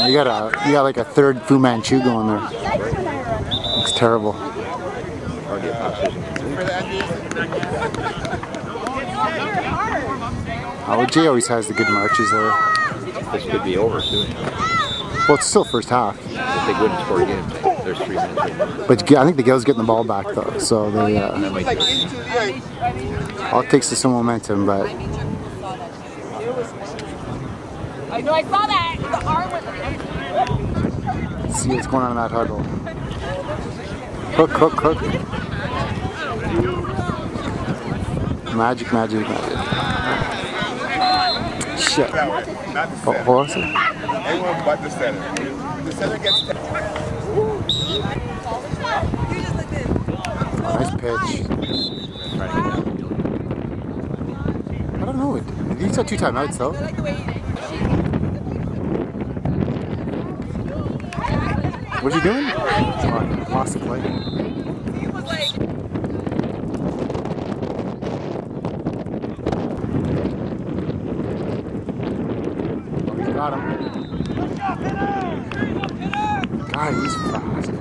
You got like a third Fu Manchu going there. Looks terrible. Jay always has the good marches there. This could be over soon. Well, it's still first half. If they wouldn't score again, there's 3 minutes in. But I think the girls getting the ball back though, so they. All it takes is some momentum, but. I know, I saw that. The arm went. Let's see what's going on in that huddle. Hook. Magic. Shit. Hold on a second. Anyone but the center. The center gets 10. Nice pitch. I don't know. These are 2 timeouts though. What's he doing? Oh, lost the play. Got him. God, he's fast.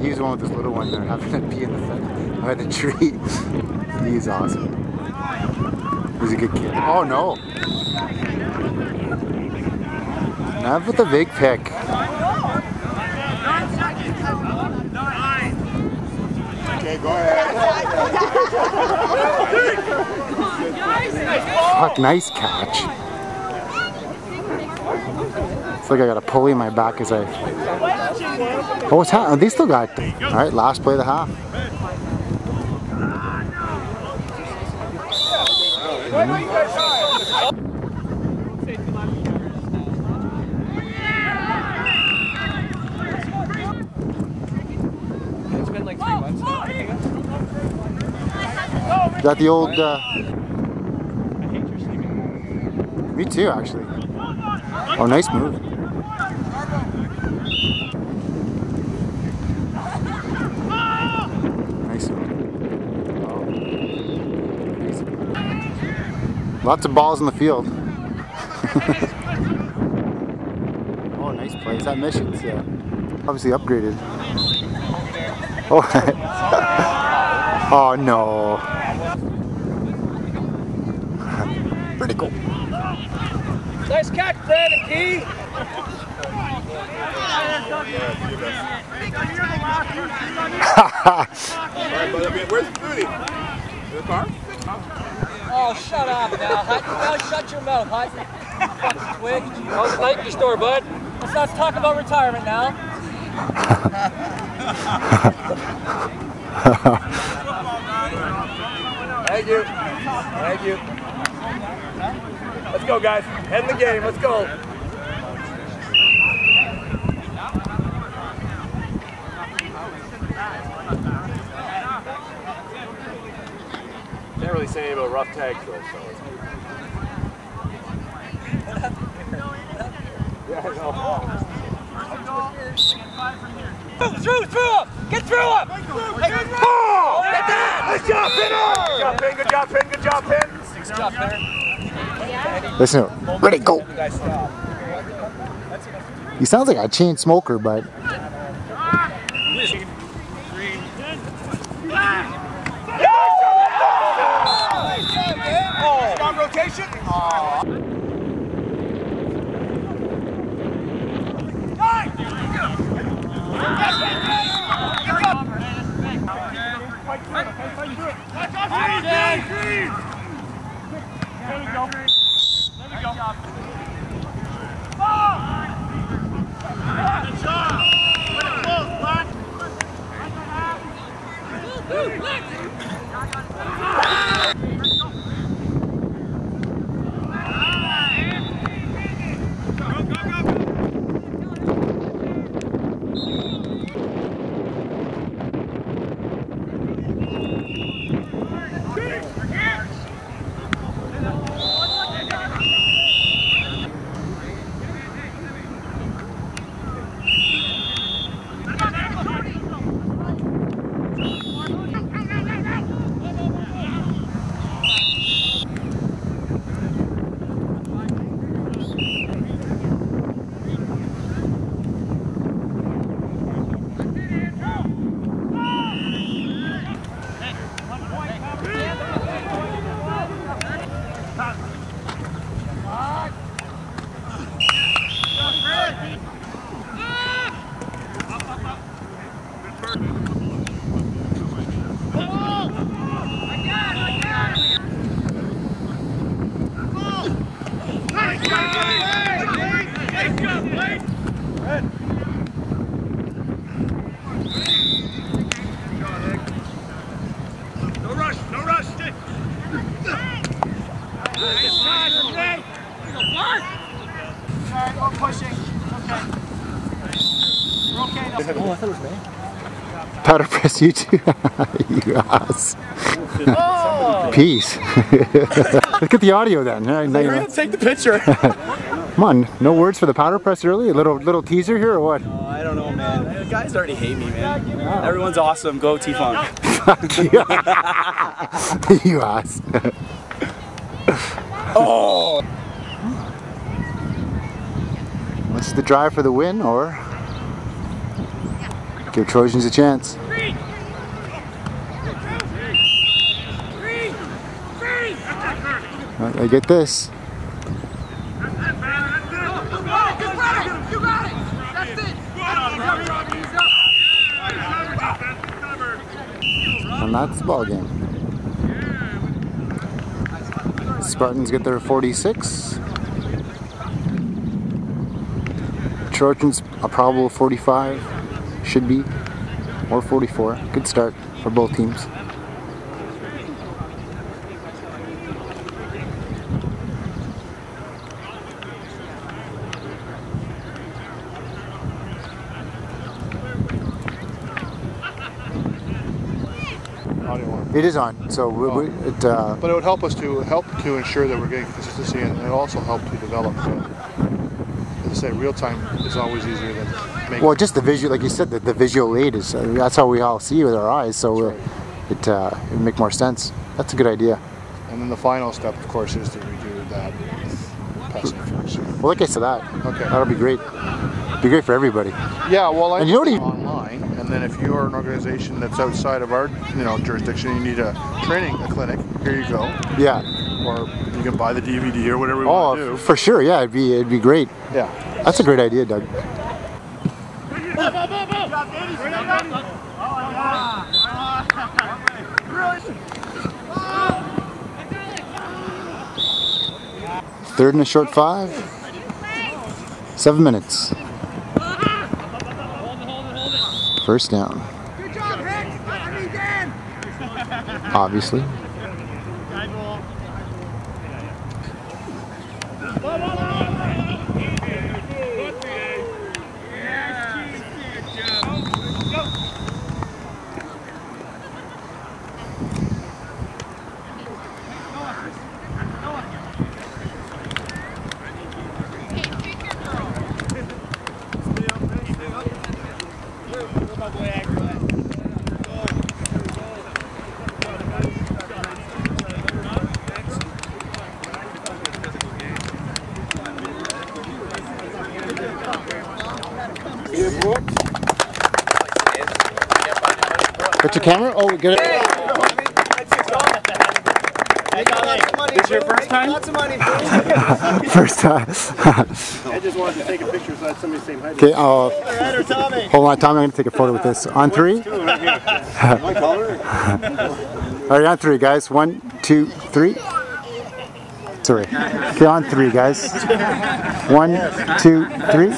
He's the one with this little one there having to pee in the by the tree. He's awesome. He's a good kid. Oh no. Not with the big pick. Okay, go ahead. Fuck, nice catch. It's like I got a pulley in my back as I... Oh, what's happening? They still got... Alright, last play of the half. It's been like 3 months now. Is that the old... I hate your sleeping. Me too, actually. Oh, nice move. Nice move. Oh. Lots of balls in the field. Oh, nice play. Is that missions? Yeah. Obviously upgraded. Oh, oh no. Pretty cool. Nice catch, Brandon Key. Where's Booty? In the car? Oh, shut up now. Now shut your mouth, Hut. Fucking twig. How's the Nike store, bud? Let's not talk about retirement now. Thank you. Thank you. Let's go, guys. End the game. Let's go. Can't really say anything about rough tags, though. So. Yeah, I know. Through! Get through him! Oh! Get that! Good job, Pinner! Good job, Pin! Good job, Pin! Good job, Pinner! Listen, ready, go! He sounds like a chain smoker, but... Strong rotation. thought it was me. Powder press you too. You ass. Peace. Let's get the audio then. Take the picture. Come on, no words for the powder press early? A little teaser here or what? I don't know, man. The guys already hate me, man. Everyone's awesome. Go T-Funk. You ass. Oh! This is the drive for the win, or give Trojans a chance. I get this. And that's the ball game. Spartans get their 46. Trojans a probable 45, should be, or 44. Good start for both teams. It is on, so but it would help us to ensure that we're getting consistency, and it also help to develop. As I say, real time is always easier than making. Well, just the visual, like you said, the visual aid is that's how we all see with our eyes. So right. it would make more sense. That's a good idea. And then the final step, of course, is to redo that pass interference. Well, like I said, that'll be great. Be great for everybody. Yeah, well, and you know what online, and then if you are an organization that's outside of our jurisdiction, you need a clinic. Here you go. Yeah. Or you can buy the DVD or whatever we want to do. For sure. Yeah, it'd be great. Yeah. That's a great idea, Doug. Third and a short 5. 7 minutes. First down. Good job, Hicks. I mean, Dan. Obviously. Got your camera? Oh, get it. This is your first time? Lots of money. First time. I just wanted to take a picture so I had somebody saying hi. Okay, hold on, Tommy. I'm going to take a photo with this. On 3? Alright, on 3, guys. 1, 2, 3. Sorry. Okay, on 3, guys. 1, 2, 3.